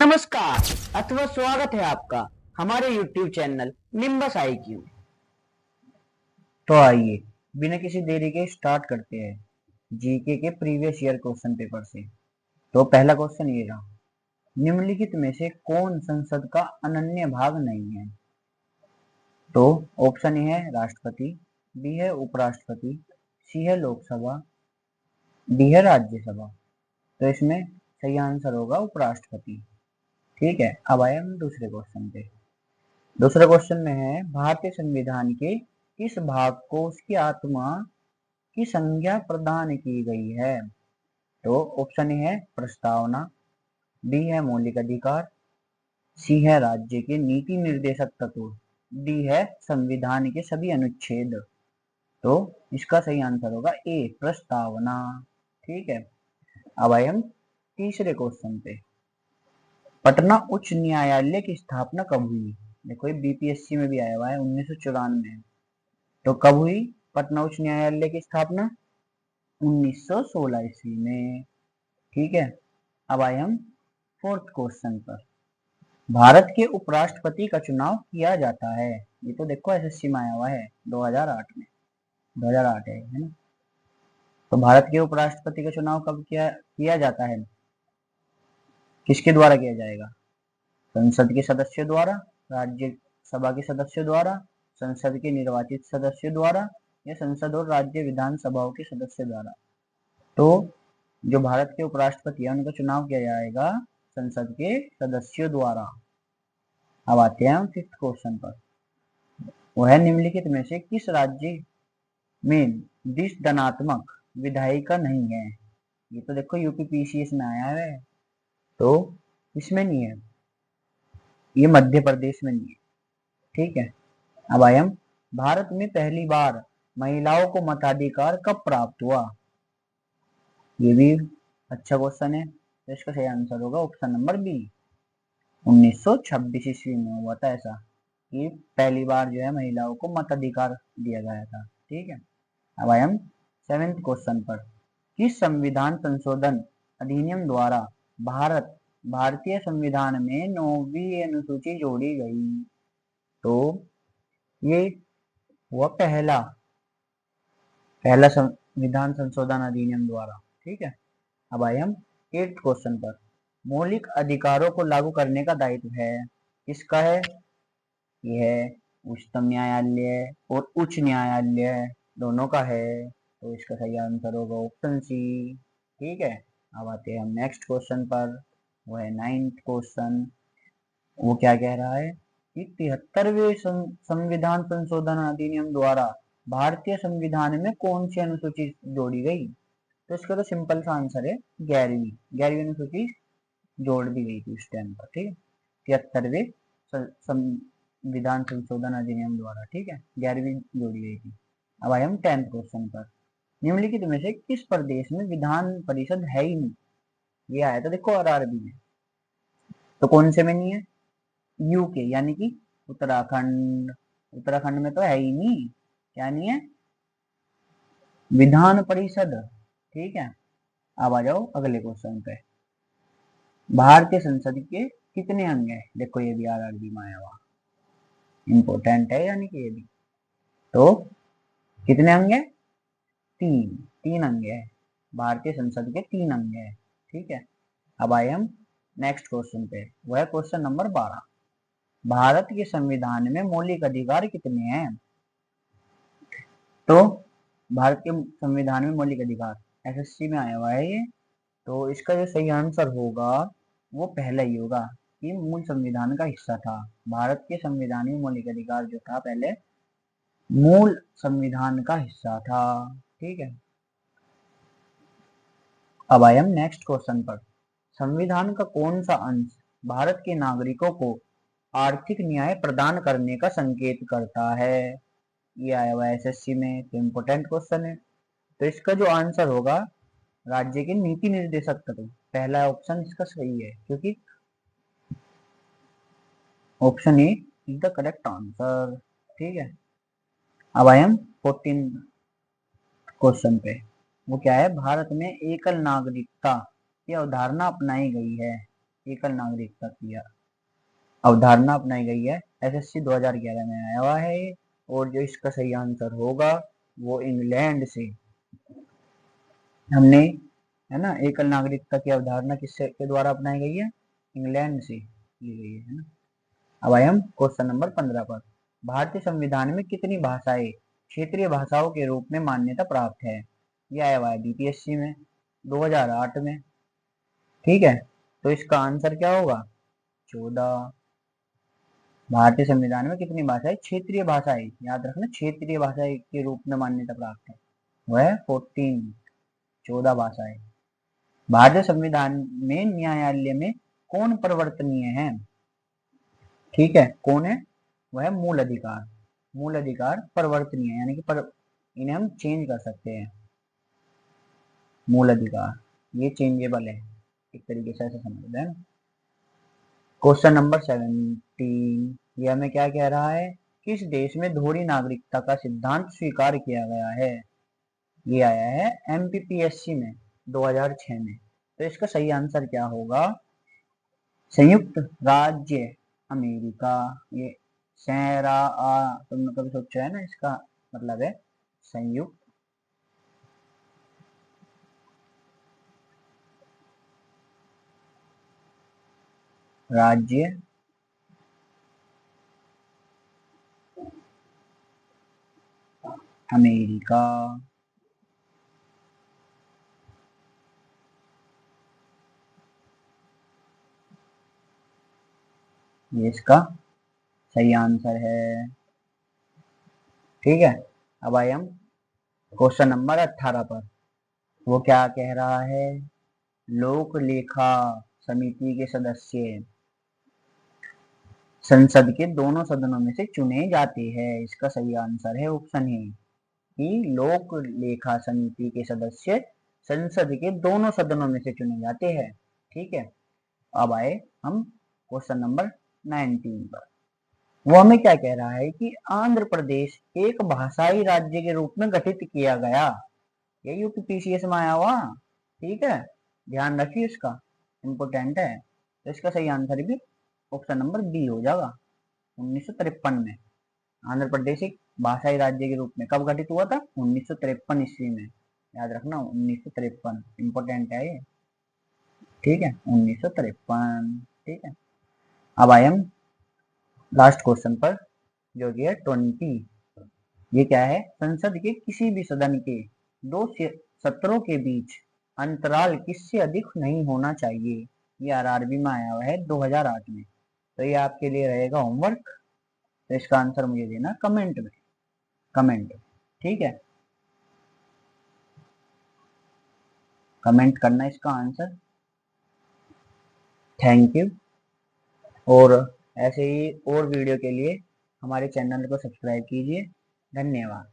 नमस्कार अथवा स्वागत है आपका हमारे YouTube चैनल निम्बस IQ। तो आइए बिना किसी देरी के स्टार्ट करते हैं जीके के प्रीवियस ईयर क्वेश्चन पेपर से। तो पहला क्वेश्चन ये रहा, निम्नलिखित में से कौन संसद का अनन्य भाग नहीं है? तो ऑप्शन ए है राष्ट्रपति, बी है उपराष्ट्रपति, सी है लोकसभा, डी है राज्यसभा। तो इसमें सही आंसर होगा उपराष्ट्रपति। ठीक है, अब आए हम दूसरे क्वेश्चन पे। दूसरे क्वेश्चन में है, भारतीय संविधान के किस भाग को उसकी आत्मा की संज्ञा प्रदान की गई है? तो ऑप्शन ए है प्रस्तावना, बी है मौलिक अधिकार, सी है राज्य के नीति निर्देशक तत्व, डी है संविधान के सभी अनुच्छेद। तो इसका सही आंसर होगा ए प्रस्तावना। ठीक है, अब आए हम तीसरे क्वेश्चन पे। पटना उच्च न्यायालय की स्थापना कब हुई? देखो ये बीपीएससी में भी आया हुआ है, 1994 में। तो कब हुई पटना उच्च न्यायालय की स्थापना? 1916 ईस्वी में। ठीक है, अब आए हम फोर्थ क्वेश्चन पर। भारत के उपराष्ट्रपति का चुनाव किया जाता है, ये तो देखो एसएससी में आया हुआ है 2008 में, 2008 है ना। तो भारत के उपराष्ट्रपति का चुनाव कब किया जाता है? किसके द्वारा किया जाएगा? संसद के सदस्यों द्वारा, राज्यसभा के सदस्यों द्वारा, संसद के निर्वाचित सदस्यों द्वारा, या संसद और राज्य विधानसभाओं के सदस्यों द्वारा। तो जो भारत के उपराष्ट्रपति है उनका चुनाव किया जाएगा संसद के सदस्यों द्वारा। अब आते हैं हम फिफ्थ क्वेश्चन पर। वह निम्नलिखित में से किस राज्य में द्विसदनात्मक विधायिका नहीं है? ये तो देखो यूपी पीसीएस में आया है, तो इसमें नहीं है, ये मध्य प्रदेश में नहीं है। ठीक है, अब आए हम, भारत में पहली बार महिलाओं को मताधिकार कब प्राप्त हुआ? ये भी अच्छा क्वेश्चन है, तो इसका सही आंसर होगा ऑप्शन नंबर बी, 1926 ईस्वी में हुआ था ऐसा, कि पहली बार जो है महिलाओं को मताधिकार दिया गया था। ठीक है, अब आए हम सेवेंथ क्वेश्चन पर। किस संविधान संशोधन अधिनियम द्वारा भारतीय संविधान में 9वीं अनुसूची जोड़ी गई? तो ये हुआ पहला संविधान संशोधन अधिनियम द्वारा। ठीक है, अब आए हम एट्थ क्वेश्चन पर। मौलिक अधिकारों को लागू करने का दायित्व है किसका है? ये है उच्चतम न्यायालय और उच्च न्यायालय दोनों का है। तो इसका सही आंसर होगा ऑप्शन सी। ठीक है, अब आते हैं हम नेक्स्ट क्वेश्चन पर। वो है नाइन्थ क्वेश्चन। वो क्या कह रहा है कि 73वें संविधान संशोधन अधिनियम द्वारा भारतीय संविधान में कौन सी अनुसूची जोड़ी गई? तो इसका तो सिंपल सा आंसर है 11वीं अनुसूची जोड़ दी गई थी उस टाइम पर। ठीक है, 73वें संविधान संशोधन अधिनियम द्वारा। ठीक है, 11वीं जोड़ी गई थी। अब आए हम 10th क्वेश्चन पर। निम्नलिखित में से किस प्रदेश में विधान परिषद है ही नहीं? ये आया था देखो आरआरबी में, तो कौन से में नहीं है? यूके यानी कि उत्तराखंड। उत्तराखंड में तो है ही नहीं, क्या नहीं है? विधान परिषद। ठीक है, अब आ जाओ अगले क्वेश्चन पे। भारतीय संसद के कितने अंग है? देखो ये भी आरआरबी में आया हुआ, इंपॉर्टेंट है यानी कि ये भी। तो कितने अंग है? तीन अंग है। भारतीय संसद के 3 अंग है। ठीक है, अब आए हम नेक्स्ट क्वेश्चन पे। वह क्वेश्चन नंबर 12। भारत के संविधान में मौलिक अधिकार कितने हैं? तो भारत के संविधान में मौलिक अधिकार एसएससी में आया हुआ है ये, तो इसका जो सही आंसर होगा वो पहला ही होगा कि मूल संविधान का हिस्सा था। भारत के संविधान में मौलिक अधिकार जो था पहले मूल संविधान का हिस्सा था। ठीक है, अब आए हम नेक्स्ट क्वेश्चन पर। संविधान का कौन सा अंश भारत के नागरिकों को आर्थिक न्याय प्रदान करने का संकेत करता है? ये आया हुआ है एसएससी में, तो इम्पोर्टेंट क्वेश्चन है। तो इसका जो आंसर होगा राज्य के नीति निर्देशक तत्व, पहला ऑप्शन इसका सही है, क्योंकि option A is the correct answer. ठीक है, अब आए हम 14 क्वेश्चन पे। वो क्या है? भारत में एकल नागरिकता की अवधारणा अपनाई गई है, एकल नागरिकता की अवधारणा अपनाई गई है। एसएससी 2011 में आया हुआ है ये। और जो इसका सही आंसर होगा वो इंग्लैंड से हमने, है ना, एकल नागरिकता की अवधारणा किससे के द्वारा अपनाई गई है? इंग्लैंड से ली गई है ना। अब आए हम क्वेश्चन नंबर 15 पर। भारतीय संविधान में कितनी भाषाएं क्षेत्रीय भाषाओं के रूप में मान्यता प्राप्त है? यह आया हुआ है बीपीएससी में 2008 में। ठीक है, तो इसका आंसर क्या होगा? 14। भारतीय संविधान में कितनी भाषाएं क्षेत्रीय भाषाएं, याद रखना, क्षेत्रीय भाषाएं के रूप में मान्यता प्राप्त है? वह 14, 14 भाषाएं। भारतीय संविधान में न्यायालय में कौन परिवर्तनीय है? ठीक है, कौन है? वह मूल अधिकार। मूल अधिकार परिवर्तनीय है, यानी कि इन्हें हम चेंज कर सकते हैं। मूल अधिकार ये चेंजेबल है, एक तरीके से ऐसा समझ लें। क्वेश्चन नंबर 17, यह हमें क्या कह रहा है? किस देश में दोहरी नागरिकता का सिद्धांत स्वीकार किया गया है? ये आया है एमपीपीएससी में 2006 में। तो इसका सही आंसर क्या होगा? संयुक्त राज्य अमेरिका। ये सैरा तुमने कभी सोचा है ना, इसका मतलब है संयुक्त राज्य अमेरिका। ये इसका सही आंसर है। ठीक है, अब आए हम क्वेश्चन नंबर 18 पर। वो क्या कह रहा है? लोक लेखा समिति के सदस्य संसद के दोनों सदनों में से चुने जाते हैं। इसका सही आंसर है ऑप्शन ए कि लोक लेखा समिति के सदस्य संसद के दोनों सदनों में से चुने जाते हैं। ठीक है, अब आए हम क्वेश्चन नंबर 19 पर। वो हमें क्या कह रहा है कि आंध्र प्रदेश एक भाषाई राज्य के रूप में गठित किया गया। ये यूपीपीसीएस में आया हुआ। ठीक है, ध्यान रखिए, इसका इम्पोर्टेंट है। तो इसका सही आंसर भी ऑप्शन नंबर बी हो जाएगा। 1953 में आंध्र प्रदेश एक भाषाई राज्य के रूप में कब गठित हुआ था? 1953 ईस्वी में। याद रखना 1953, इम्पोर्टेंट है ये। ठीक है, 1953। ठीक है, अब आए हम लास्ट क्वेश्चन पर, जो कि है 20। ये क्या है? संसद के किसी भी सदन के दो सत्रों के बीच अंतराल किससे अधिक नहीं होना चाहिए? ये आरआरबी में आया हुआ है 2008 में। तो ये आपके लिए रहेगा होमवर्क। तो इसका आंसर मुझे देना कमेंट में, कमेंट। ठीक है, कमेंट करना इसका आंसर। Thank you. और ऐसे ही और वीडियो के लिए हमारे चैनल को सब्सक्राइब कीजिए। धन्यवाद।